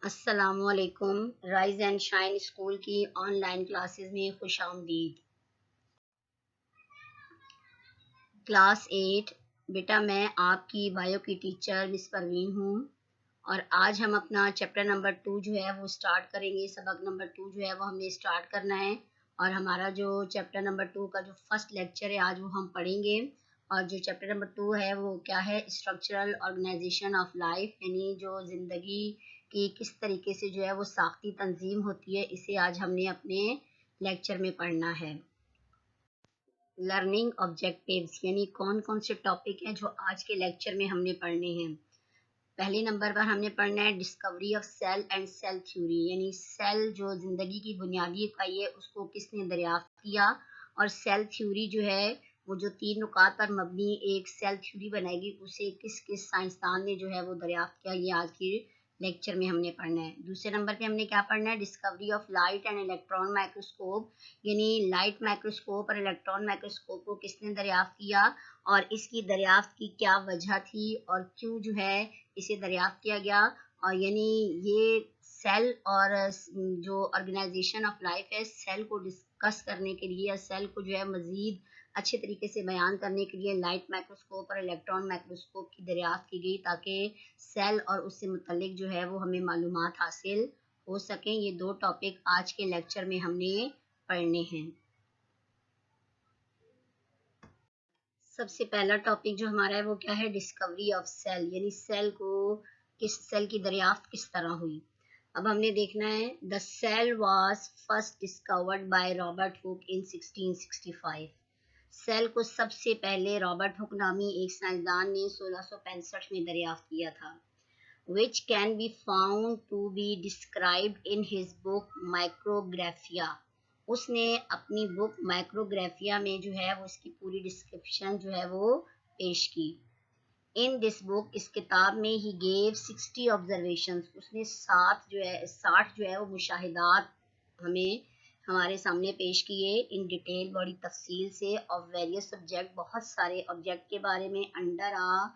अस्सलामुअलैकुम। Rise and shine school की online classes में खुश आमदीद। क्लास 8। बेटा, मैं आपकी बायो की टीचर मिस परवीन हूँ और आज हम अपना चैप्टर नंबर 2 जो है वो स्टार्ट करेंगे। सबक नंबर 2 जो है वो हमने स्टार्ट करना है और हमारा जो चैप्टर नंबर 2 का जो फर्स्ट लेक्चर है आज वो हम पढ़ेंगे। और जो चैप्टर नंबर 2 है वो क्या है, स्ट्रक्चरल ऑर्गेनाइजेशन ऑफ लाइफ, यानी जो ज़िंदगी की किस तरीके से जो है वो साख्ती तंजीम होती है, इसे आज हमने अपने लेक्चर में पढ़ना है। लर्निंग ऑब्जेक्टिव्स यानी कौन कौन से टॉपिक हैं जो आज के लेक्चर में हमने पढ़ने हैं। पहले नंबर पर हमने पढ़ना है discovery of cell and cell theory, यानी सेल जो जिंदगी की बुनियादी इकाई है उसको किसने दरियाफ्त किया, और सेल थ्योरी जो है वो जो 3 नुकात पर मबनी एक सेल थ्योरी बनाएगी उसे किस किस साइंसदान ने जो है वो दरियाफ्त किया, ये आज की लेक्चर में हमने पढ़ना है। दूसरे नंबर पे हमने क्या पढ़ना है, discovery of light and electron microscope, यानी लाइट माइक्रोस्कोप और इलेक्ट्रॉन माइक्रोस्कोप को किसने दरियाफ्त किया और इसकी दरियाफ्त की क्या वजह थी और क्यों जो है इसे दरियाफ्त किया गया। और यानी ये सेल और जो ऑर्गेनाइजेशन ऑफ लाइफ है, सेल को डिस्कस करने के लिए या सेल को जो है मजीद अच्छे तरीके से बयान करने के लिए लाइट माइक्रोस्कोप और इलेक्ट्रॉन माइक्रोस्कोप की दरियाफ्त की गई ताकि सेल और उससे मुतल्लिक जो है वो हमें मालूमात हासिल हो सकें। ये 2 टॉपिक आज के लेक्चर में हमने पढ़ने हैं। सबसे पहला टॉपिक जो हमारा है वो क्या है, डिस्कवरी ऑफ सेल, यानी सेल की दरियाफ्त किस तरह हुई। अब हमने देखना है, the cell was first discovered by Robert Hooke in 1665। Cell को सबसे पहले रॉबर्ट हुक नामी एक साइंसदान ने 1665 में दरियाफ्त किया था। which can be found to be described in his book Micrographia। उसने अपनी बुक माइक्रोग्राफिया में जो है वो इसकी पूरी डिस्क्रिप्शन जो है वो पेश की। इन दिस बुक, इस किताब में ही गेव 60 ऑब्जर्वेशंस, उसने 60 जो है वो मुशाहिदात हमें हमारे सामने पेश किए इन डिटेल, बड़ी तफसील से, ऑफ वेरियस सब्जेक्ट, बहुत सारे ऑब्जेक्ट के बारे में, अंडर आ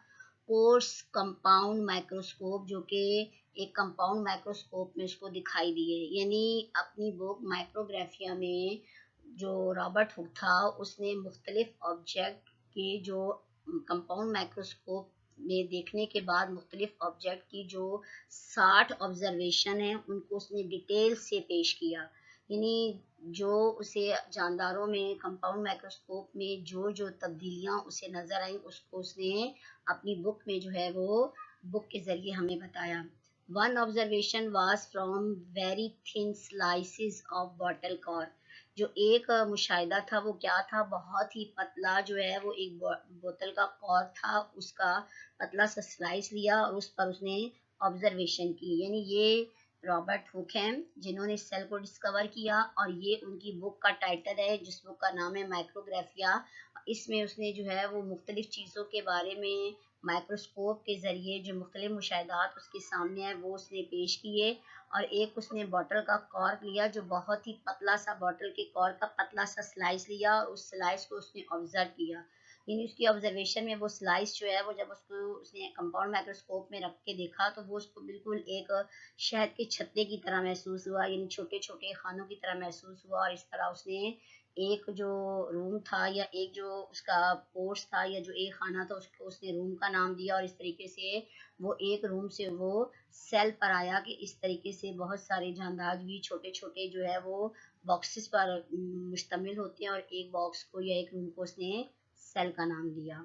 कोर्स कंपाउंड माइक्रोस्कोप, जो कि एक कंपाउंड माइक्रोस्कोप में उसको दिखाई दिए। यानी अपनी बुक माइक्रोग्राफिया में जो रॉबर्ट हुक था उसने मुख्तलिफ ऑब्जेक्ट के जो कंपाउंड माइक्रोस्कोप में देखने के बाद मुख्तलिफ ऑब्जेक्ट की जो 60 ऑब्जर्वेशन है उनको उसने डिटेल से पेश किया। यानी जो उसे जानदारों में कंपाउंड माइक्रोस्कोप में जो जो तब्दीलियां उसे नजर आई उसको उसने अपनी बुक में जो है वो बुक के जरिए हमें बताया। One observation was from very thin slices of bottle cork. जो एक मुशाहिदा था वो क्या था, बहुत ही पतला जो है वो एक बोतल का कॉर्क था, उसका पतला सा स्लाइस लिया और उस पर उसने ऑब्जर्वेशन की। यानी ये रॉबर्ट हुक हैं जिन्होंने सेल को डिस्कवर किया और ये उनकी बुक का टाइटल है जिस बुक का नाम है माइक्रोग्राफिया। इसमें उसने जो है वो मुख्तलिफ चीज़ों के बारे में माइक्रोस्कोप के ज़रिए जो मुख्तलिफ मुशाहिदात उसके सामने है वो उसने पेश किए। और एक उसने बॉटल का कॉर्क लिया, जो बहुत ही पतला सा बॉटल के कॉर्क का पतला सा स्लाइस लिया और उस स्लाइस को उसने ऑब्जर्व किया। यानी उसकी ऑब्जर्वेशन में वो स्लाइस जो है वो जब उसको उसने कंपाउंड माइक्रोस्कोप में रख के देखा तो वो उसको बिल्कुल एक शहद के छत्ते की तरह महसूस हुआ, यानी छोटे छोटे खानों की तरह महसूस हुआ। और इस तरह उसने एक जो रूम था या एक जो उसका कोर्स था या जो एक खाना था उसको उसने रूम का नाम दिया। और इस तरीके से वो एक रूम से वो सेल पर आया कि इस तरीके से बहुत सारे जानदार भी छोटे छोटे जो है वो बॉक्सेस पर मुश्तमिल होते हैं और एक बॉक्स को या एक रूम को उसने सेल का नाम दिया।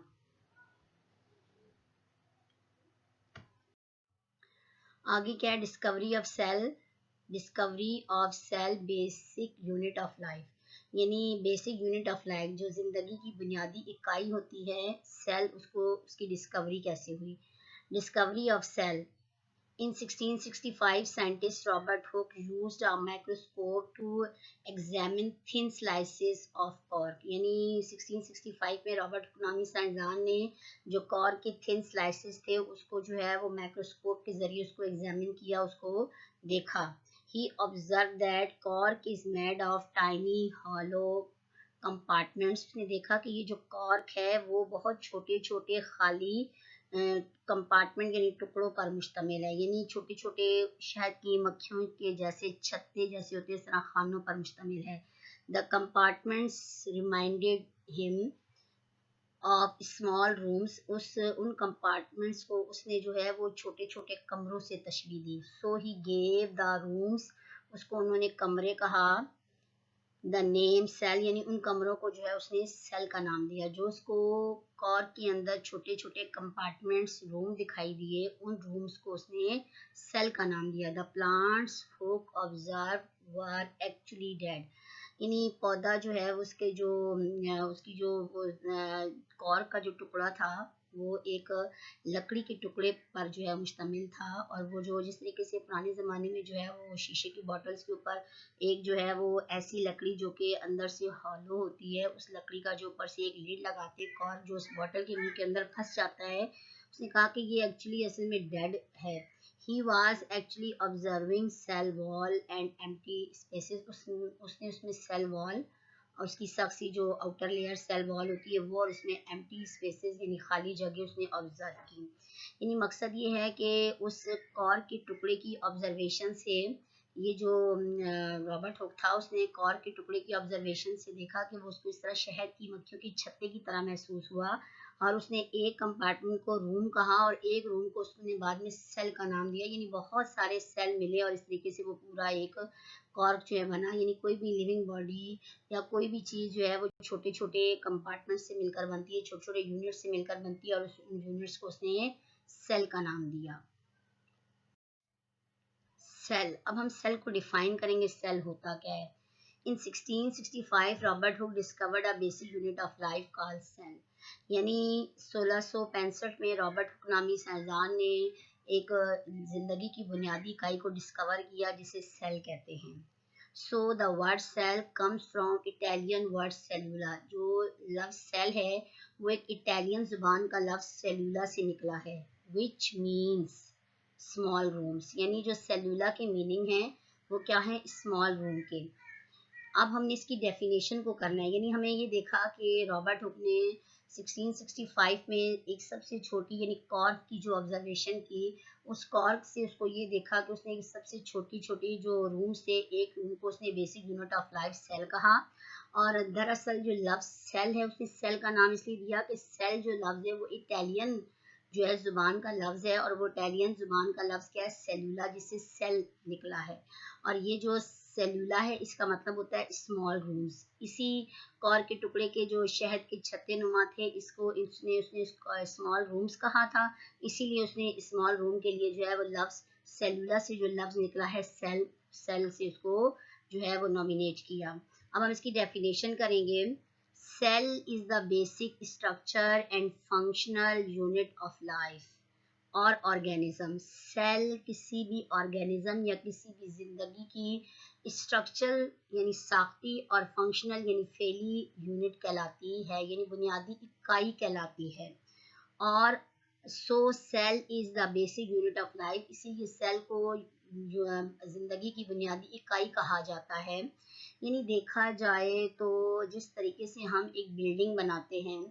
आगे क्या है, discovery of cell. Discovery of cell basic unit of life, यानी बेसिक यूनिट ऑफ लाइफ जो जिंदगी की बुनियादी इकाई होती है सेल, उसको उसकी डिस्कवरी कैसे हुई। Discovery of cell. In 1665, scientist Robert Hooke used a microscope to examine thin slices of cork। यानी 1665 में रॉबर्ट हुक नामी साइंसदान ने जो कॉर्क के थिन स्लाइसेस थे उसको जो है वो माइक्रोस्कोप के जरिए उसको एग्जामिन किया, उसको देखा। He observed that cork is made of tiny hollow compartments. उसने देखा कि ये जो कॉर्क है वो बहुत छोटे छोटे खाली कंपार्टमेंट यानी टुकड़ों पर मुश्तमिल है, यानी छोटे छोटे शहद की मक्खियों के जैसे छत्ते जैसे होते हैं, इस तरह खानों पर मुश्तमिल है। The compartments reminded him of small rooms, उस उन कंपार्टमेंट्स को उसने जो है वो छोटे छोटे कमरों से तशबीह दी। सो ही गेव द रूम्स, उसको उन्होंने कमरे कहा। द नेम सेल, यानी उन कमरों को जो है उसने सेल का नाम दिया। जो उसको कॉर्क के अंदर छोटे छोटे कंपार्टमेंट्स रूम दिखाई दिए, उन रूम्स को उसने सेल का नाम दिया। The plants hook observe were actually dead, यानी पौधा जो है उसके जो उसकी जो कॉर्क का जो टुकड़ा था वो एक लकड़ी के टुकड़े पर जो है मुश्तमिल था। और वो जो जिस तरीके से पुराने ज़माने में जो है वो शीशे की बॉटल्स के ऊपर एक जो है वो ऐसी लकड़ी जो कि अंदर से हॉलो होती है, उस लकड़ी का जो ऊपर से एक लीड लगाते कॉर्क जो उस बॉटल के मुंह के अंदर फंस जाता है। उसने कहा कि ये एक्चुअली असल में डेड है। He was actually observing cell wall and empty spaces, उसने उसमें सेल वॉल और उसकी सख्त सी जो आउटर लेयर सेल वॉल होती है वो, और उसमें एम्प्टी स्पेसेस यानी खाली जगह उसने ऑब्जर्व की। यानी मकसद ये है कि उस कॉर्क के टुकड़े की ऑब्जर्वेशन से, ये जो रॉबर्ट हुक था उसने कॉर्क के टुकड़े की ऑब्जर्वेशन से देखा कि वो उसको इस तरह शहद की मक्खियों की छत्ते की तरह महसूस हुआ। और उसने एक कंपार्टमेंट को रूम कहा और एक रूम को उसने बाद में सेल का नाम दिया। यानी बहुत सारे सेल मिले और इस तरीके से वो पूरा एक कॉर्क जो है बना। यानी कोई भी लिविंग बॉडी या कोई भी चीज़ जो है वो छोटे छोटे कंपार्टमेंट से मिलकर बनती है, छोटे छोटे यूनिट से मिलकर बनती है, और उस यूनिट्स को उसने सेल का नाम दिया। सेल, अब हम सेल को डिफाइन करेंगे, सेल होता क्या है। In 1665 Robert Hooke discovered a basic unit of life called cell, यानी 1665 में रॉबर्ट हुक नामी साइंसदान ने एक जिंदगी की बुनियादी इकाई को डिस्कवर किया जिसे सेल कहते हैं। So the word cell comes from Italian word cellula, जो लफ्ज सेल है वो एक इटालियन जुबान का लफ्ज सेलुला से निकला है, विच मीन्स स्मॉल रूम्स, यानी जो सेलुला के मीनिंग है वो क्या है, स्मॉल रूम के। अब हमने इसकी डेफिनेशन को करना है, यानी हमें ये देखा कि रॉबर्ट हुक ने 1665 में एक सबसे छोटी यानी कॉर्क की जो ऑब्जर्वेशन की, उस कॉर्क से उसको ये देखा कि उसने एक सबसे छोटी छोटी जो रूम से एक रूम को उसने basic unit of life cell कहा। और दरअसल जो लफ्ज सेल है उसने सेल का नाम इसलिए दिया कि सेल जो लफ्ज है वो इटालियन जो है जुबान का लफ्ज है, और वो इटालियन जुबान का लफ्ज क्या है, सेलुला, जिससे सेल निकला है। और ये जो सेलुला है इसका मतलब होता है स्मॉल रूम्स। इसी कॉर्क के टुकड़े के जो शहद के छत्ते नुमा थे, इसको उसने स्मॉल रूम्स कहा था, इसीलिए उसने स्मॉल रूम के लिए जो है वो लफ्ज सेलुला से जो लफ्ज निकला है सेल, सेल से उसको जो है वो नॉमिनेट किया। अब हम इसकी डेफिनेशन करेंगे। Cell is the basic structure and functional unit of life और ऑर्गेनिज्म। सेल किसी भी ऑर्गेनिज्म या किसी भी जिंदगी की स्ट्रक्चर यानी साख्ती और फंक्शनल यानी फेली यूनिट कहलाती है, यानी बुनियादी इकाई कहलाती है। और so cell is the basic unit of life, इसीलिए सेल को जिंदगी की बुनियादी इकाई कहा जाता है। यानी देखा जाए तो जिस तरीके से हम एक बिल्डिंग बनाते हैं,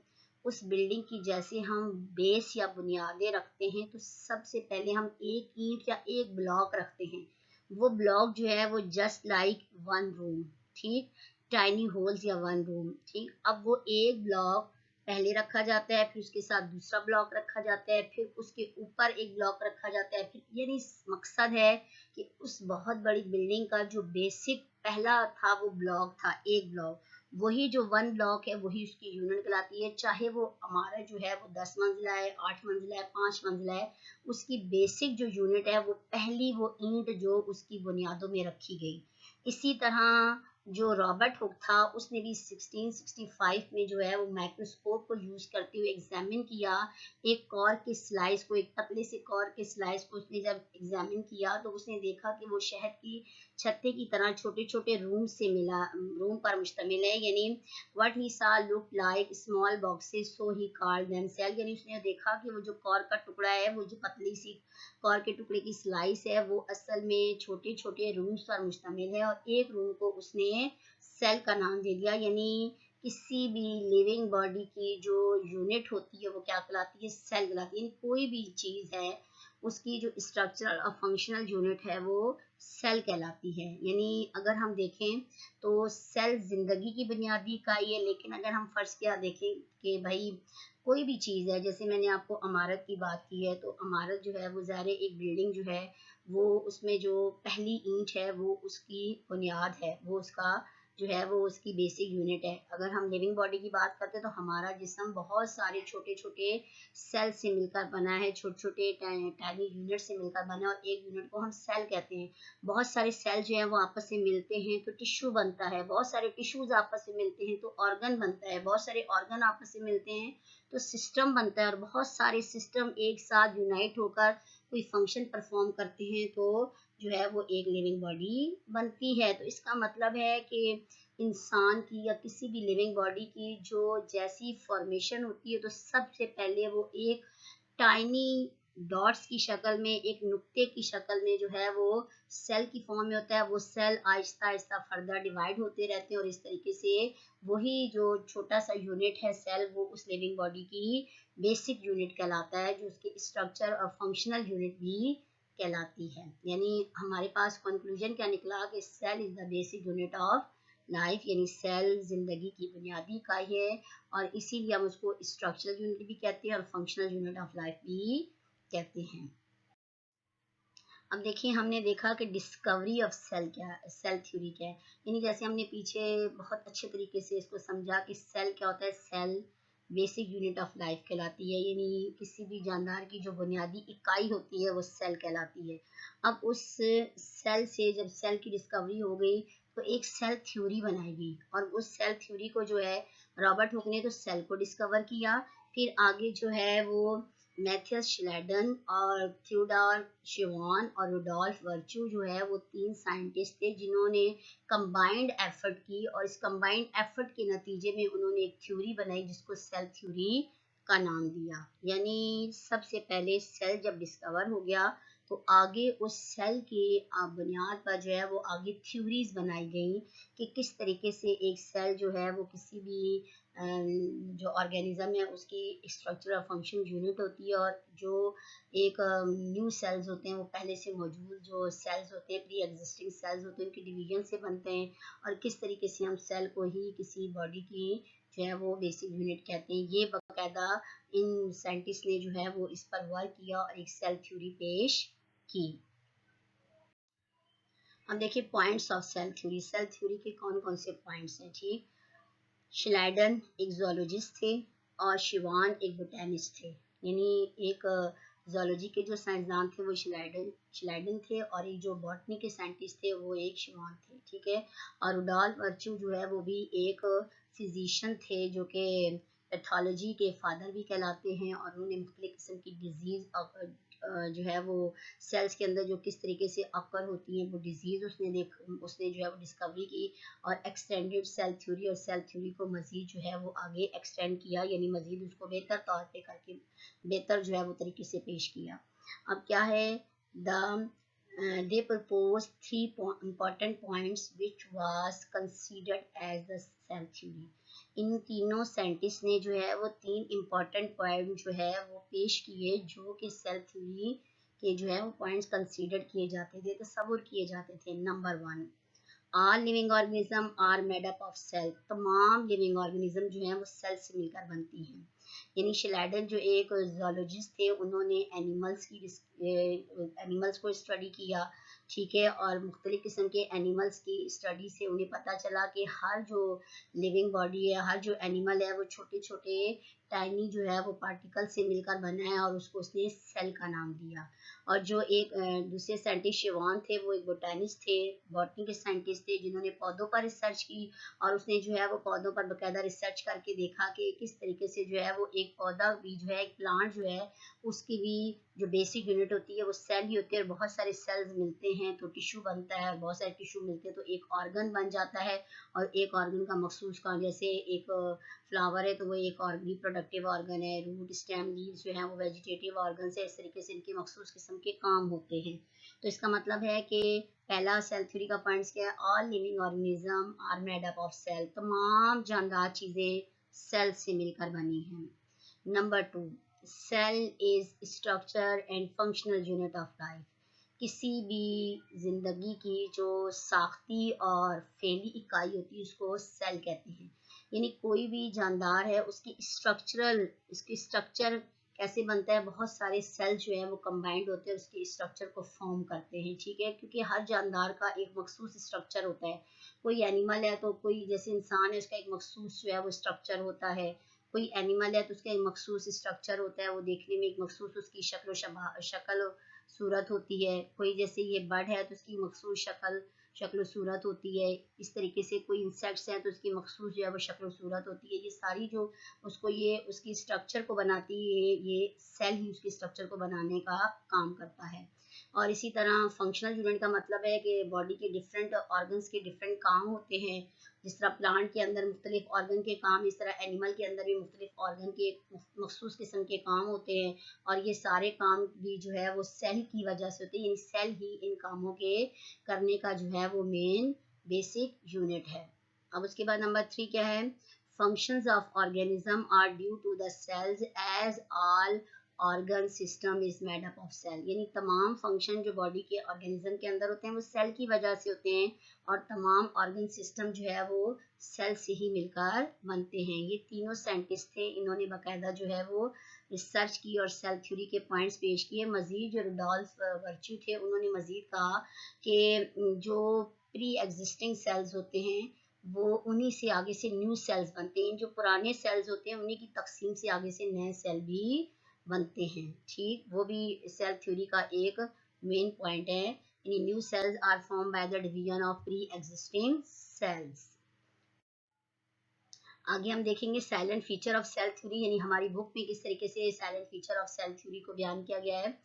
उस बिल्डिंग की जैसे हम बेस या बुनियादें रखते हैं, तो सबसे पहले हम एक ईंट या एक ब्लॉक रखते हैं। वो ब्लॉक जो है वो जस्ट लाइक वन रूम, ठीक, टाइनी होल्स या वन रूम, ठीक। अब वो एक ब्लॉक पहले रखा जाता है, फिर उसके साथ दूसरा ब्लॉक रखा जाता है, फिर उसके ऊपर एक ब्लॉक रखा जाता है, फिर यानी मकसद है कि उस बहुत बड़ी बिल्डिंग का जो बेसिक पहला था वो ब्लॉक था, एक ब्लॉक, वही जो वन ब्लॉक है वही उसकी यूनिट कहलाती है। चाहे वो हमारा जो है वो 10 मंजिला है, 8 मंजिला है, 5 मंजिला है, उसकी बेसिक जो यूनिट है वो पहली वो ईंट जो उसकी बुनियादों में रखी गई। इसी तरह जो रॉबर्ट हुक था उसने भी 1665 में जो है वो माइक्रोस्कोप को यूज करते हुए एग्जामिन किया एक कॉर्क के स्लाइस को, एक पतले से कॉर्क के स्लाइस को उसने जब एग्जामिन किया तो उसने देखा कि वो शहद की छत्ते की तरह छोटे छोटे रूम पर मुश्तमिल है। यानी what he saw look like small boxes, so he called them cell, यानी उसने देखा कि वो जो कॉर्क का टुकड़ा है, वो जो पतली सी कॉर्क के टुकड़े की स्लाइस है, वो असल में छोटे छोटे रूम्स पर मुश्तमिल है, और एक रूम को उसने सेल का नाम दे दिया। यानी किसी भी लिविंग बॉडी की जो यूनिट होती है वो क्या कहलाती है, सेल कहलाती है। यानी कोई भी चीज है उसकी जो स्ट्रक्चरल और फंक्शनल यूनिट है वो सेल कहलाती है। यानी अगर हम देखें तो सेल जिंदगी की बुनियादी इकाई है, लेकिन अगर हम फर्ज किया देखें कि भाई कोई भी चीज है, जैसे मैंने आपको इमारत की बात की है, तो इमारत जो है वो ज़ाहिर है एक बिल्डिंग जो है वो उसमें जो पहली ईंट है वो उसकी बुनियाद है, वो उसका जो है वो उसकी बेसिक यूनिट है। अगर हम लिविंग बॉडी की बात करते हैं तो हमारा जिस्म बहुत सारे छोटे छोटे सेल से मिलकर बना है, छोटे छोटे टाइनी यूनिट से मिलकर बना है, और एक यूनिट को हम सेल कहते हैं। बहुत सारे सेल जो है वो आपस में मिलते हैं तो टिश्यू बनता है, बहुत सारे टिश्यूज आपस में मिलते हैं तो ऑर्गन बनता है, बहुत सारे ऑर्गन आपस में मिलते हैं तो सिस्टम बनता है, और बहुत सारे सिस्टम एक साथ यूनाइट होकर कोई फंक्शन परफॉर्म करते हैं तो जो है वो एक लिविंग बॉडी बनती है। तो इसका मतलब है कि इंसान की या किसी भी लिविंग बॉडी की जो जैसी फॉर्मेशन होती है तो सबसे पहले वो एक टाइनी डॉट्स की शक्ल में, एक नुक्ते की शक्ल में जो है वो सेल की फॉर्म में होता है। वो cell Aahista Aahista further divide होते रहते हैं और इस तरीके से वही जो छोटा सा यूनिट है सेल वो उस लिविंग बॉडी की बेसिक यूनिट कहलाता है, जो उसके स्ट्रक्चर और फंक्शनल यूनिट भी कहलाती है। यानी हमारे पास कंक्लूजन क्या निकला कि cell is the basic unit of life, यानी सेल जिंदगी की बुनियादी इकाई है, और इसीलिए हम उसको स्ट्रक्चरल यूनिट भी कहते हैं और फंक्शनल यूनिट ऑफ लाइफ भी कहते हैं। अब देखिए हमने देखा कि डिस्कवरी ऑफ सेल क्या, सेल थ्योरी क्या है। यानी जैसे हमने पीछे बहुत अच्छे तरीके से इसको समझा कि सेल क्या होता है, cell basic unit of life कहलाती है, यानी किसी भी जानदार की जो बुनियादी इकाई होती है वो सेल कहलाती है। अब उस सेल से जब सेल की डिस्कवरी हो गई तो एक सेल थ्योरी बनाई गई, और उस सेल थ्योरी को जो है रॉबर्ट हुक ने तो सेल को डिस्कवर किया, फिर आगे जो है वो मैथियस श्लेडन और थियोडोर शिवान और रुडोल्फ वर्च्यू जो है वो तीन साइंटिस्ट थे जिन्होंने कंबाइंड एफर्ट की, और इस कंबाइंड एफर्ट के नतीजे में उन्होंने एक थ्योरी बनाई जिसको सेल थ्योरी का नाम दिया। यानी सबसे पहले सेल जब डिस्कवर हो गया तो आगे उस सेल की बुनियाद पर जो है वो आगे थ्योरीज बनाई गई कि किस तरीके से एक सेल जो है वो किसी भी जो ऑर्गेनिज्म है उसकी स्ट्रक्चर और फंक्शन यूनिट होती है, और जो एक न्यू सेल्स होते हैं वो पहले से मौजूद जो सेल्स होते हैं, प्री एग्जिस्टिंग सेल्स होते हैं, उनके डिवीजन से बनते हैं, और किस तरीके से हम सेल को ही किसी बॉडी की जो है वो बेसिक यूनिट कहते हैं। ये बाकायदा इन साइंटिस्ट ने जो है वो इस पर वर्क किया और एक सेल थ्योरी पेश की। अब देखिए points of cell theory, cell theory के कौन कौन से पॉइंट्स हैं। ठीक, श्लाइडन एक जोलॉजिस्ट थे और शिवान एक बोटेनिस्ट थे। यानी एक जोलॉजी के जो साइंसदान थे वो श्लाइडन थे, और एक जो बॉटनी के साइंटिस्ट थे वो एक शिवान थे। ठीक है, और रुडोल्फ वर्च्यू जो है वो भी एक फिजिशियन थे जो कि पैथोलॉजी के फादर भी कहलाते हैं, और उन्होंने मुख्तलिफ किस्म की डिजीज जो है वो सेल्स के अंदर जो किस तरीके से अकर होती हैं वो डिजीज उसने जो है वो डिस्कवरी की, और एक्सटेंडेड सेल थ्योरी और सेल थ्योरी को मजीद जो है वो आगे एक्सटेंड किया, यानी मजीद उसको बेहतर तौर पे करके बेहतर जो है वो तरीके से पेश किया। अब क्या है, the they proposed three important points which was considered as the cell theory। इन तीनों साइंटिस्ट ने जो है वो तीन इम्पोर्टेंट पॉइंट जो है वो पेश किए जो कि सेल थ्योरी के जो है वो पॉइंट्स कंसीडर किए जाते थे, तस्वुर किए जाते थे। Number one, all living organism are made up of cell. तमाम लिविंग ऑर्गेनिज्म जो है वो सेल से मिलकर बनती हैं। यानी श्लाइडन जो एक जोलॉजिस्ट थे उन्होंने एनिमल्स को स्टडी किया। ठीक है, और मुख्तलिफ किस्म के एनिमल्स की स्टडी से उन्हें पता चला कि हर जो लिविंग बॉडी है, हर जो एनिमल है वो छोटे छोटे टाइनी जो है वो पार्टिकल से मिलकर बना है, और उसको उसने सेल का नाम दिया। और जो एक दूसरे साइंटिस्ट शिवान थे वो एक बोटेनिस्ट थे, बॉटनी के साइंटिस्ट थे जिन्होंने पौधों पर रिसर्च की, और उसने जो है वो पौधों पर बाकायदा रिसर्च करके देखा कि किस तरीके से जो है वो एक पौधा भी जो है एक प्लांट जो है उसकी भी जो बेसिक यूनिट होती है वो सेल ही होती है, और बहुत सारे सेल्स मिलते हैं तो टिश्यू बनता है, और बहुत सारे टिश्यू मिलते हैं तो एक ऑर्गन बन जाता है। और एक ऑर्गन का मखसूस काम, जैसे एक फ्लावर है तो वो एक और रिप्रोडक्टिव ऑर्गन है, रूट स्टेम लीव्स जो है वो वेजिटेटिव ऑर्गन है। इस तरीके से इनके मखसूस किस्म के काम होते हैं। तो इसका मतलब है कि पहला सेल थ्योरी का पॉइंट्स क्या है, all living organism are made up of cell, तमाम जानदार चीजें सेल से मिलकर बनी हैं। Number 2, cell is structure and functional unit of life. किसी भी जिंदगी की जो साख्ती और फैली इकाई होती है उसको सेल कहते हैं। यानी कोई भी जानदार है उसकी स्ट्रक्चर कैसे बनता है, बहुत सारे सेल जो है वो कंबाइंड होते हैं उसके स्ट्रक्चर को फॉर्म करते हैं, ठीक है, क्योंकि हर जानदार का एक मखसूस स्ट्रक्चर होता है। कोई एनिमल है तो कोई जैसे इंसान है उसका एक मखसूस जो है वो स्ट्रक्चर होता है, कोई एनिमल है तो उसका एक मखसूस स्ट्रक्चर होता है, वो देखने में एक मखसूस उसकी शक्ल सूरत होती है। कोई जैसे ये बर्ड है तो उसकी मखसूस शक्ल सूरत होती है। इस तरीके से कोई इंसेक्ट्स हैं तो उसकी मखसूस जो है वो शक्ल सूरत होती है। ये सारी जो उसको ये उसकी स्ट्रक्चर को बनाती है, ये सेल ही उसकी स्ट्रक्चर को बनाने का काम करता है। और इसी तरह फंक्शनल यूनिट का मतलब है कि बॉडी के डिफरेंट ऑर्गन्स के डिफरेंट काम होते हैं। जिस तरह प्लांट के अंदर मुख्तलिफ ऑर्गन के काम, इस तरह एनिमल के अंदर भी मुख्तलिफ ऑर्गन के मखसूस किस्म के काम होते हैं। और ये सारे काम भी जो है वो सेल की वजह से होते हैं, यानी सेल ही इन कामों के करने का जो है वो मेन बेसिक यूनिट है। अब उसके बाद नंबर 3 क्या है, functions of organism are due to the cells as all organ system is made up of cell. यानी तमाम फंक्शन जो बॉडी के ऑर्गेनिज्म के अंदर होते हैं वो सेल की वजह से होते हैं, और तमाम ऑर्गन सिस्टम जो है वो सेल से ही मिलकर बनते हैं। ये तीनों साइंटिस्ट थे, इन्होंने बाकायदा जो है वो रिसर्च की और सेल थ्योरी के पॉइंट्स पेश किए। मजीद जो रुडोल्फ वर्च्यू थे उन्होंने मजीद कहा कि जो प्री एग्जिस्टिंग सेल्स होते हैं वो उन्हीं से आगे से न्यू सेल्स बनते हैं, जो पुराने सेल्स होते हैं उन्हीं की तकसीम से आगे से नए सेल भी बनते हैं, ठीक, वो भी सेल थ्योरी का एक मेन पॉइंट है। यानी new cells are form by the division of pre existing cells. आगे हम देखेंगे salient feature of cell theory, यानी हमारी बुक में किस तरीके से salient feature of cell theory को बयान किया गया है।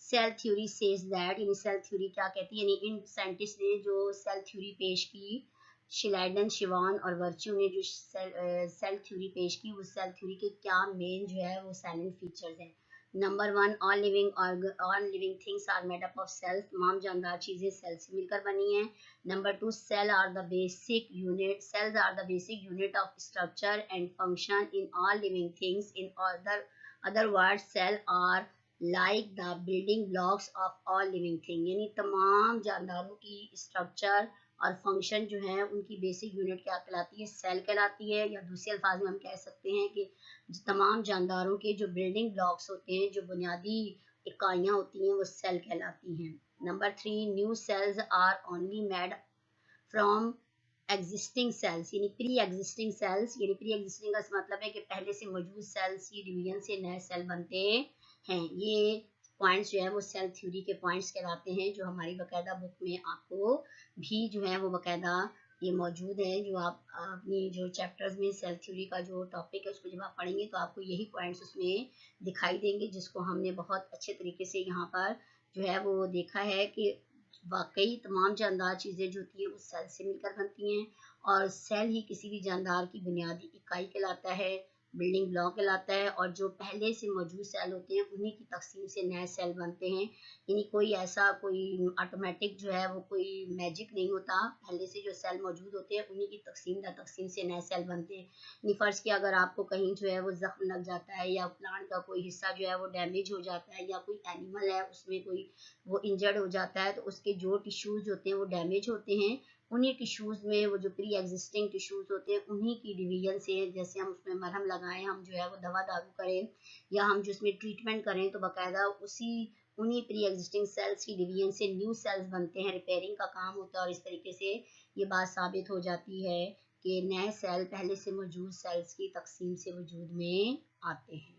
सेल थ्योरी सेज दैट, यानी सेल थ्योरी क्या कहती है, यानी इन साइंटिस्ट ने जो सेल थ्योरी पेश की, शिलाइडन, शिवान और वर्च्यू ने जो सेल थ्योरी पेश की, वो सेल थ्योरी के क्या मेन जो है वो साइलेंट फीचर्स हैं। Number 1, all living things are made up of cells, तमाम जानदार चीजें सेल से मिलकर बनी हैं। Number 2, cells are the basic unit of structure and function in all living things, in other words cell are like the building blocks of all living thing. यानी तमाम जानदारों की स्ट्रक्चर और फंक्शन जो है उनकी बेसिक यूनिट क्या कहलाती है, सेल कहलाती है। या दूसरे अल्फाज में हम कह सकते हैं कि तमाम जानदारों के जो बिल्डिंग ब्लॉक्स होते हैं, जो बुनियादी इकाइयाँ होती हैं, वो सेल कहलाती हैं। Number 3, new cells are only made from existing cells, यानी प्री एग्जिस्टिंग सेल्स, यानी प्री एग्जिस्टिंग का मतलब है कि पहले से मौजूद सेल्स की डिवीजन से नए सेल बनते हैं। ये पॉइंट्स जो है वो सेल थ्योरी के पॉइंट्स कहलाते हैं, जो हमारी बाकायदा बुक में आपको भी जो है वो बाकायदा ये मौजूद है। जो आप अपनी जो चैप्टर्स में सेल थ्योरी का जो टॉपिक है उसको जब आप पढ़ेंगे तो आपको यही पॉइंट्स उसमें दिखाई देंगे, जिसको हमने बहुत अच्छे तरीके से यहाँ पर जो है वो देखा है कि वाकई तमाम जानदार चीज़ें जो होती हैं वो सेल से मिलकर बनती हैं, और सेल ही किसी भी जानदार की बुनियादी इकाई कहलाता है, बिल्डिंग ब्लॉक कहलाता है, और जो पहले से मौजूद सेल होते हैं उन्हीं की तकसीम से नए सेल बनते हैं। यानी कोई ऐसा कोई ऑटोमेटिक जो है वो कोई मैजिक नहीं होता, पहले से जो सेल मौजूद होते हैं उन्हीं की तकसीम से नए सेल बनते हैं। यानी फर्ज कि अगर आपको कहीं जो है वो जख्म लग जाता है, या प्लांट का कोई हिस्सा जो है वो डैमेज हो जाता है, या कोई एनिमल है उसमें कोई वो इंजर्ड हो जाता है, तो उसके जो टिश्यूज होते हैं वो डैमेज होते हैं। उन्हीं टिश्यूज में वो जो प्री एग्जिस्टिंग टिश्यूज होते हैं उन्हीं की डिवीजन से, जैसे हम उसमें मरहम लगाएं, हम जो है वो दवा दारू करें, या हम जो उसमें ट्रीटमेंट करें, तो बाकायदा उन्हीं प्री एग्जिस्टिंग सेल्स की डिवीजन से न्यू सेल्स बनते हैं, रिपेयरिंग का काम होता है। और इस तरीके से ये बात साबित हो जाती है कि नए सेल पहले से मौजूद सेल्स की तकसीम से वजूद में आते हैं।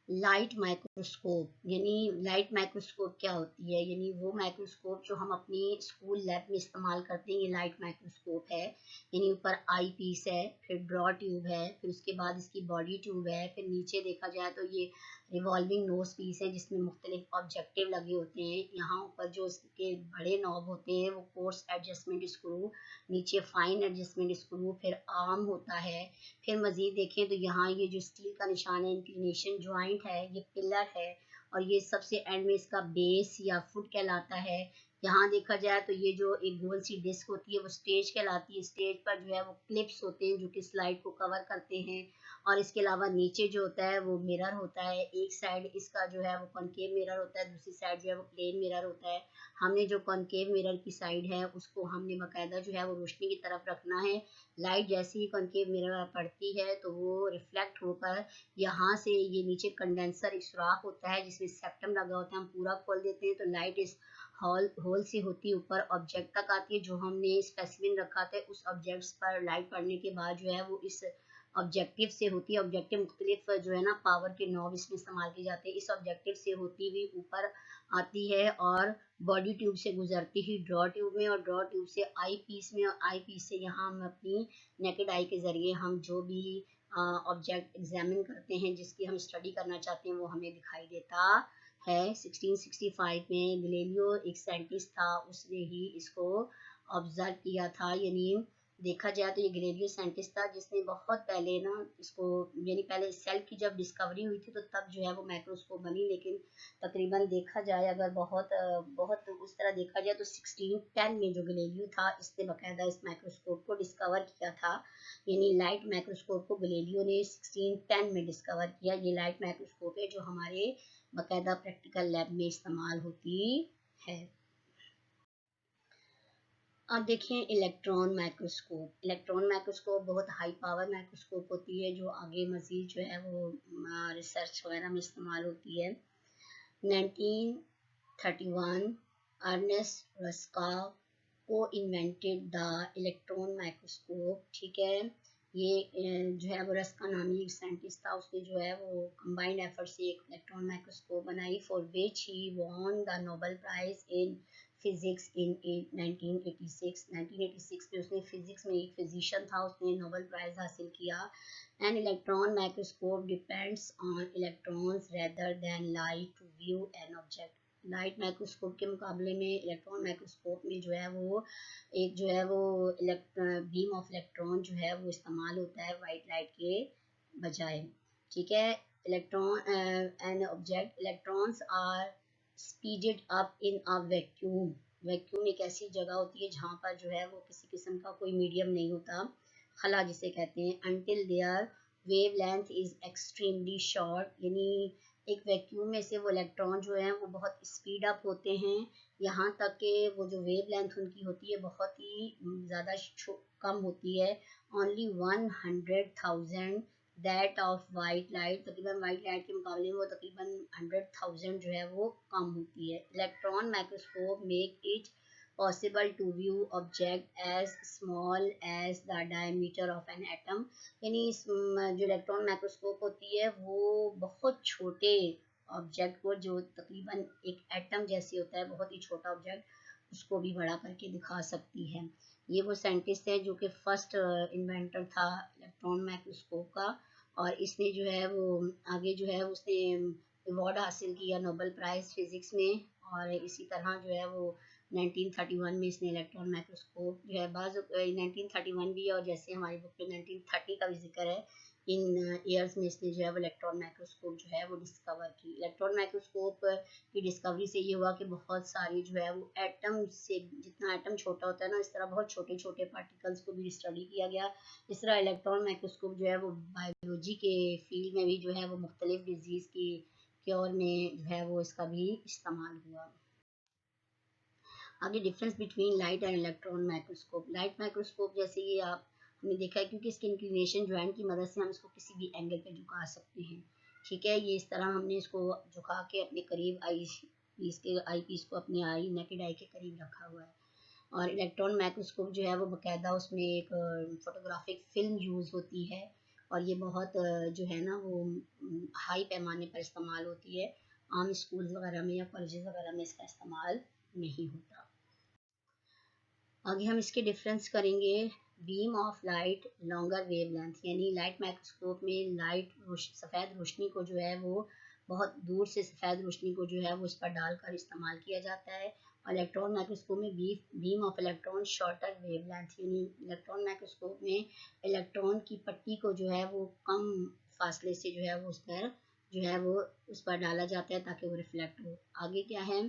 लाइट माइक्रोस्कोप, यानी लाइट माइक्रोस्कोप क्या होती है, यानी वो माइक्रोस्कोप जो हम अपनी स्कूल लैब में इस्तेमाल करते हैं, ये लाइट माइक्रोस्कोप है। यानी ऊपर आई पीस है, फिर ड्रॉ ट्यूब है, फिर उसके बाद इसकी बॉडी ट्यूब है, फिर नीचे देखा जाए तो ये रिवॉल्विंग नोज पीस है जिसमें मुख्तलिफ ऑब्जेक्टिव लगे होते हैं। यहाँ ऊपर जो इसके बड़े नॉब होते हैं वो कोर्स एडजस्टमेंट स्क्रू, नीचे फाइन एडजस्टमेंट स्क्रू, फिर आर्म होता है। फिर मजीद देखें तो यहाँ ये जो स्टील का निशान है, इंक्लिनेशन ज्वाइंट है, ये पिलर है, और ये सबसे एंड में इसका बेस या फुट कहलाता है। यहाँ देखा जाए तो ये जो एक गोल सी डिस्क होती है वो स्टेज कहलाती है। स्टेज पर जो है वो क्लिप्स होते हैं जो कि स्लाइड को कवर करते हैं, और इसके अलावा नीचे जो होता है वो मिरर होता है। एक साइड इसका जो है वो कॉनकेव मिरर होता है, दूसरी साइड जो है वो प्लेन मिरर होता है। हमने जो कॉनकेव मिरर की साइड है उसको हमने बाकायदा जो है वो रोशनी की तरफ रखना है। लाइट जैसे ही कॉनकेव मिरर पर पड़ती है तो वो रिफ्लेक्ट होकर यहाँ से ये नीचे कंडेंसर एक सुराख होता है जिसमें सेप्टम लगा होता है, हम पूरा खोल देते हैं तो लाइट इस होल से होती ऊपर ऑब्जेक्ट तक आती है। जो हमने स्पेसिमेन रखा था उस ऑब्जेक्ट्स पर लाइट पड़ने के बाद जो है वो इस ऑब्जेक्टिव से होती है। ऑब्जेक्टिव मुख्तलिफ जो है ना पावर के नॉब इसमें इस्तेमाल किए जाते हैं। इस ऑब्जेक्टिव से होती हुई ऊपर आती है और बॉडी ट्यूब से गुजरती ही ड्रॉ ट्यूब में, और ड्रॉ ट्यूब से आई पीस में, और आई पीस से यहाँ हम अपनी नेकेड आई के ज़रिए हम जो भी ऑब्जेक्ट एग्जामिन करते हैं, जिसकी हम स्टडी करना चाहते हैं, वो हमें दिखाई देता है। 1665 में गैलीलियो एक साइंटिस्ट था, उसने ही इसको ऑब्जर्व किया था। यानी देखा जाए तो ये गैलीलियो साइंटिस्ट था जिसने बहुत पहले ना इसको, यानी पहले सेल की जब डिस्कवरी हुई थी तो तब जो है वो माइक्रोस्कोप बनी, लेकिन तकरीबन देखा जाए अगर बहुत उस तरह देखा जाए तो 1610 में जो गैलीलियो था इसने बाकायदा इस माइक्रोस्कोप को डिस्कवर किया था। यानी लाइट माइक्रोस्कोप को गैलीलियो ने 1610 में डिस्कवर किया। ये लाइट माइक्रोस्कोप है जो हमारे बाकायदा प्रैक्टिकल लैब में इस्तेमाल होती है। अब देखें इलेक्ट्रॉन माइक्रोस्कोप। इलेक्ट्रॉन माइक्रोस्कोप बहुत हाई पावर माइक्रोस्कोप होती है जो आगे मजीद जो है वो रिसर्च वगैरह में इस्तेमाल होती है। 1931 अर्नेस्ट रस्कॉव को इन्वेंटेड द इलेक्ट्रॉन माइक्रोस्कोप। ठीक है, ये जो है वो रस्का नामी एक साइंटिस्ट था, उसने जो है वो कंबाइंड एफर्ट से एक इलेक्ट्रॉन माइक्रोस्कोप बनाई for which he won the Nobel prize in physics in 1986। 1986 में उसने फिजिक्स में, एक फिजिशियन था, उसने नोबेल प्राइज हासिल किया। An electron microscope depends on electrons rather than light to view an object. Light microscope के मुकाबले में इलेक्ट्रॉन माइक्रोस्कोप में जो है वो एक जो है वो बीम ऑफ इलेक्ट्रॉन जो है वो इस्तेमाल होता है वाइट लाइट के बजाय। ठीक है, electron an object electrons are speeded up in a vacuum. Vacuum एक ऐसी जगह होती है जहाँ पर जो है वो किसी किस्म का कोई मीडियम नहीं होता, खला जिसे कहते हैं। Until their wavelength is extremely short, यानी एक वैक्यूम में से वो इलेक्ट्रॉन जो है वो बहुत स्पीड अप होते हैं, यहाँ तक कि वो जो वेव लेंथ उनकी होती है बहुत ही ज़्यादा कम होती है। Only 100,000 that of white light, तकरीबन वाइट लाइट के मुकाबले में वो तकरीबन 100,000 जो है वो कम होती है। Electron microscope make it possible to view object as small as the diameter of an atom. यानी जो इलेक्ट्रॉन माइक्रोस्कोप होती है वो बहुत छोटे ऑब्जेक्ट को, जो तकरीबन एक एटम जैसे होता है, बहुत ही छोटा ऑब्जेक्ट, उसको भी बड़ा करके दिखा सकती है। ये वो साइंटिस्ट है जो कि फर्स्ट इन्वेंटर था इलेक्ट्रॉन माइक्रोस्कोप का, और इसने जो है वो आगे जो है उसने अवार्ड हासिल किया नोबेल प्राइज़ फिज़िक्स में। और इसी तरह जो है वो 1931 में इसने इलेक्ट्रॉन माइक्रोस्कोप जो है बाज़ 1931 भी, और जैसे हमारी बुक में 1930 का भी जिक्र है, इन ईयर्स में इसने जो है वो इलेक्ट्रॉन माइक्रोस्कोप जो है वो डिस्कवर की। इलेक्ट्रॉन माइक्रोस्कोप की डिस्कवरी से ये हुआ कि बहुत सारी जो है वो एटम से, जितना एटम छोटा होता है ना, इस तरह बहुत छोटे छोटे पार्टिकल्स को भी स्टडी किया गया। इस तरह इलेक्ट्रॉन माइक्रोस्कोप जो है वो बायोलॉजी के फील्ड में भी जो है वो मुख्तलिफ डिजीज़ की क्योर में जो है वो इसका भी इस्तेमाल हुआ। आगे difference between light and electron microscope. Light microscope जैसे ये आप हमने देखा है, क्योंकि इसके इंक्लिनेशन ज्वाइंट की मदद से हम इसको किसी भी एंगल पे झुका सकते हैं। ठीक है, ये इस तरह हमने इसको झुका के अपने करीब आई पीस को अपनी आई नेकेड आई के करीब रखा हुआ है। और इलेक्ट्रॉन माइक्रोस्कोप जो है वो बाकायदा उसमें एक फोटोग्राफिक फिल्म यूज़ होती है, और ये बहुत जो है ना वो हाई पैमाने पर इस्तेमाल होती है। आम स्कूल वगैरह में या कॉलेज वगैरह में इसका इस्तेमाल नहीं होता। आगे हम इसके डिफरेंस करेंगे। Beam of light longer wavelength, यानी लाइट माइक्रोस्कोप में लाइट सफ़ेद रोशनी को जो है वो बहुत दूर से सफ़ेद रोशनी को जो है वो इस पर डालकर इस्तेमाल किया जाता है। और इलेक्ट्रॉन माइक्रोस्कोप में beam of electron shorter wavelength, यानी इलेक्ट्रॉन माइक्रोस्कोप में इलेक्ट्रॉन की पट्टी को जो है वो कम फासले से जो है वो उस पर जो है वो उस पर डाला जाता है ताकि वो रिफ्लेक्ट हो। आगे क्या है,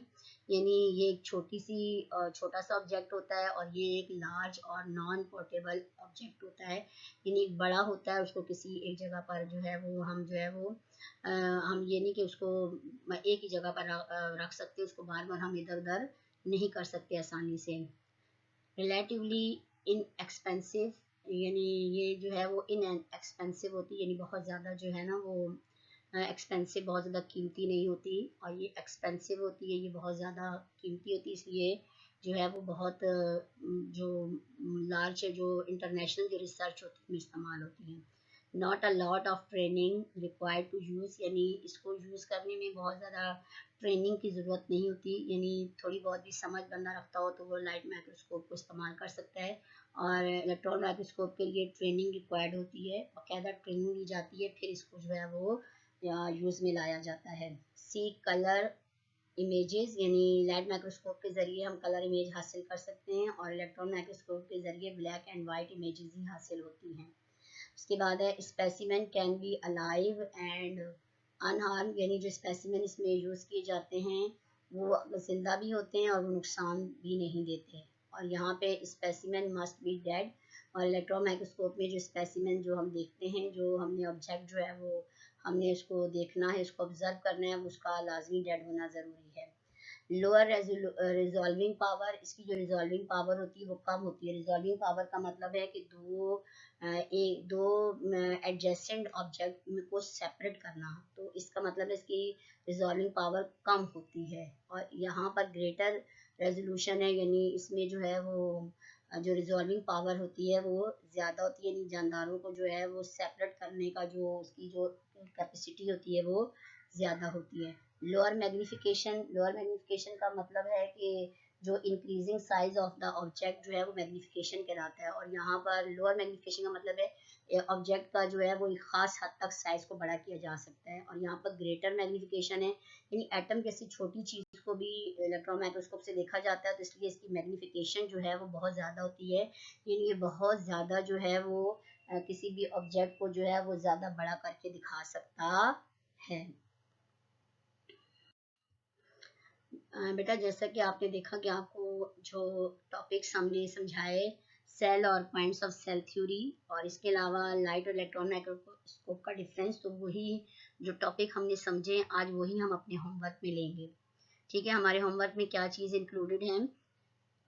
यानी ये एक छोटा सा ऑब्जेक्ट होता है और ये एक लार्ज और नॉन पोर्टेबल ऑब्जेक्ट होता है। यानी एक बड़ा होता है, उसको किसी एक जगह पर जो है वो हम जो है वो हम ये नहीं कि उसको एक ही जगह पर रख सकते, उसको बार बार हम इधर उधर नहीं कर सकते आसानी से। रिलेटिवली इनएक्सपेंसिव, यानी ये जो है वो इनएक्सपेंसिव होती है, यानी बहुत ज़्यादा जो है ना वो एक्सपेंसिव, बहुत ज़्यादा कीमती नहीं होती। और ये एक्सपेंसिव होती है, ये बहुत ज़्यादा कीमती होती है, इसलिए जो है वो बहुत जो लार्ज जो इंटरनेशनल जो रिसर्च होती है उसमें इस्तेमाल होती है। Not a lot of training required to use, यानी इसको यूज़ करने में बहुत ज़्यादा ट्रेनिंग की ज़रूरत नहीं होती, यानी थोड़ी बहुत भी समझ बंदा रखता हो तो वो लाइट माइक्रोस्कोप को इस्तेमाल कर सकता है। और इलेक्ट्रॉन माइक्रोस्कोप के लिए ट्रेनिंग रिक्वायर्ड होती है, बाकायदा ट्रेनिंग ली जाती है, फिर इसको जो है वो यूज़ में लाया जाता है। सी कलर इमेजेस, यानी लाइट माइक्रोस्कोप के ज़रिए हम कलर इमेज हासिल कर सकते हैं और इलेक्ट्रॉन माइक्रोस्कोप के ज़रिए ब्लैक एंड वाइट इमेजेस ही हासिल होती हैं। उसके बाद है specimen can be alive and unharmed, यानी जो स्पेसिमेन इसमें यूज़ किए जाते हैं वो जिंदा भी होते हैं और वो नुकसान भी नहीं देते। और यहाँ पे स्पेसिमेन मस्ट बी डेड, और इलेक्ट्रॉन माइक्रोस्कोप में जो स्पेसिमेन जो हम देखते हैं, जो हमने ऑब्जेक्ट जो है वो हमने उसको देखना है, उसको ऑब्जर्व करना है, उसका लाजमी डेड होना ज़रूरी है। लोअर रिजॉल्विंग पावर, इसकी जो रिजॉल्विंग पावर होती है वो कम होती है। रिजॉल्विंग पावर का मतलब है कि दो एडजेसेंट ऑब्जेक्ट को सेपरेट करना, तो इसका मतलब है इसकी रिजॉल्विंग पावर कम होती है। और यहाँ पर ग्रेटर रेजोल्यूशन है, यानी इसमें जो है वो जो रिजॉल्विंग पावर होती है वो ज़्यादा होती है, यानी जानदारों को जो है वो सेपरेट करने का जो उसकी जो कैपेसिटी होती है वो ज़्यादा होती है। लोअर मैग्नीफिकेशन का मतलब है कि जो increasing size of the object जो है वो मैग्नीफिकेशन कहलाता है। और यहाँ पर लोअर मैग्नीफिकेशन का मतलब है ऑब्जेक्ट का जो है वो एक खास हद तक साइज को बड़ा किया जा सकता है। और यहाँ पर ग्रेटर मैग्नीफिकेशन है, यानी एटम जैसी छोटी चीज को भी इलेक्ट्रॉन माइक्रोस्कोप से देखा जाता है, तो इसलिए इसकी मैग्नीफिकेशन जो है वो बहुत ज़्यादा होती है, यानी ये बहुत ज़्यादा जो है वो किसी भी ऑब्जेक्ट को जो है वो ज़्यादा बड़ा करके दिखा सकता है। बेटा जैसा कि आपने देखा कि आपको जो टॉपिक्स हमने समझाए, सेल और पॉइंट्स ऑफ सेल थ्योरी, और इसके अलावा लाइट और इलेक्ट्रॉन माइक्रोस्कोप का डिफरेंस, तो वही जो टॉपिक हमने समझे आज वही हम अपने होमवर्क में लेंगे। ठीक है, हमारे होमवर्क में क्या चीज़ इंक्लूडेड है।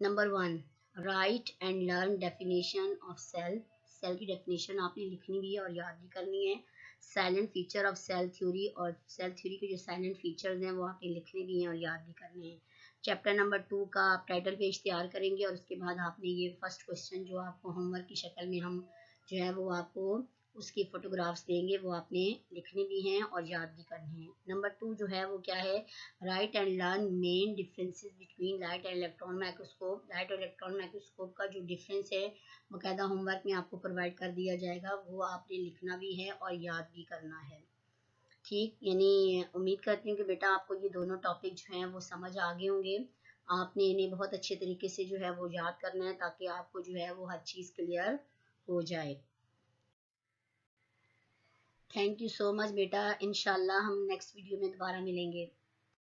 Number 1, write and learn definition of cell. Cell की डेफिनेशन आपने लिखनी भी है और याद भी करनी है। Salient feature of cell theory, और सेल थ्योरी के जो साइलेंट फीचर्स हैं वो आपने लिखने भी हैं और याद भी करने हैं। चैप्टर नंबर 2 का आप टाइटल पेज तैयार करेंगे और उसके बाद आपने ये फर्स्ट क्वेश्चन जो आपको होमवर्क की शक्ल में हम जो है वो आपको उसकी फोटोग्राफ्स देंगे, वो आपने लिखनी भी हैं और याद भी करनी है। नंबर 2 जो है वो क्या है, right and learn main differences between light and electron microscope. Light और इलेक्ट्रॉन माइक्रोस्कोप का जो डिफरेंस है बाकायदा होमवर्क में आपको प्रोवाइड कर दिया जाएगा, वो आपने लिखना भी है और याद भी करना है। ठीक, यानी उम्मीद करती हूँ कि बेटा आपको ये दोनों टॉपिक जो हैं वो समझ आ गए होंगे। आपने इन्हें बहुत अच्छे तरीके से जो है वो याद करना है ताकि आपको जो है वो हर चीज़ क्लियर हो जाए। थैंक यू सो मच बेटा, इंशाल्लाह हम नेक्स्ट वीडियो में दोबारा मिलेंगे।